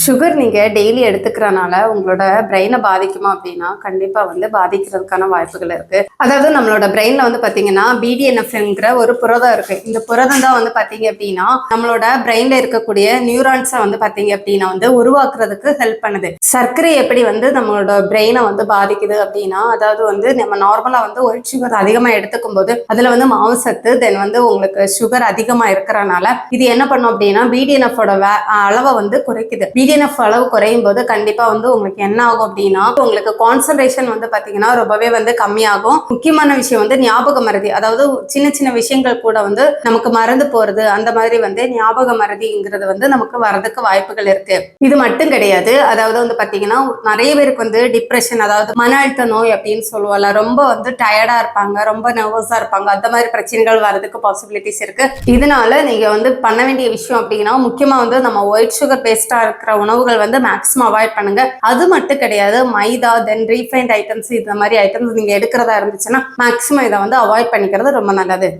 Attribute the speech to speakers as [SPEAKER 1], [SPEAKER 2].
[SPEAKER 1] Sugar நீங்கள் daily எடுத்துக்கிறனால உங்களோட பிரெயினை பாதிக்குமா அப்படின்னா கண்டிப்பாக பாதிக்கிறதுக்கான வாய்ப்புகள் இருக்குது. அதாவது நம்மளோட பிரெயினில் பார்த்தீங்கன்னா பிடிஎன்எஃப்ங்கிற ஒரு புரதம் இருக்குது. இந்த புரதம் தான் பார்த்தீங்க அப்படின்னா நம்மளோட பிரெயினில் இருக்கக்கூடிய நியூரான்ஸை பார்த்தீங்க அப்படின்னா உருவாக்குறதுக்கு ஹெல்ப் பண்ணுது. சர்க்கரை எப்படி நம்மளோட பிரெயினை பாதிக்குது அப்படின்னா, அதாவது நம்ம நார்மலாக ஒயிட் சுகர் அதிகமாக எடுத்துக்கும் போது அதில் மாவு சத்து தென் உங்களுக்கு சுகர் அதிகமாக இருக்கிறனால இது என்ன பண்ணும் அப்படின்னா பிடிஎன்எஃபோட அளவை குறைக்குது. பிடிஎன்எஃப் அளவு குறையும் போது கண்டிப்பா உங்களுக்கு என்ன ஆகும் அப்படின்னா உங்களுக்கு கான்சன்ட்ரேஷன் பாத்தீங்கன்னா ரொம்பவே கம்மியாகும். முக்கியமான விஷயம் ஞாபக மறதி, அதாவது சின்ன சின்ன விஷயங்கள் கூட நமக்கு மறந்து போறது, அந்த மாதிரி ஞாபக மறதிங்கிறது நமக்கு வரதுக்கு வாய்ப்புகள் இருக்கு. இது மட்டும் கிடையாது, அதாவது பாத்தீங்கன்னா நிறைய பேருக்கு டிப்ரெஷன், அதாவது மன அழுத்த நோய் அப்படின்னு சொல்லுவாங்க. ரொம்ப டயர்டா இருப்பாங்க, ரொம்ப நர்வஸா இருப்பாங்க, அந்த மாதிரி பிரச்சனைகள் வரதுக்கு பாசிபிலிட்டிஸ் இருக்கு. இதனால நீங்க பண்ண வேண்டிய விஷயம் அப்படின்னா முக்கியமா நம்ம ஒயிட் சுகர் பேஸ்டா இருக்கிற உணவுகள் மேக்ஸிமம் அவாய்ட் பண்ணுங்க. அது மட்டும் கிடையாது, மைதா தென் ரீஃபைண்ட் ஐட்டம்ஸ் இந்த மாதிரி ஐட்டம்ஸ் நீங்க எடுக்கிறதா இருந்துச்சுன்னா மேக்ஸிமம் இதை அவாய்ட் பண்ணிக்கிறது ரொம்ப நல்லது.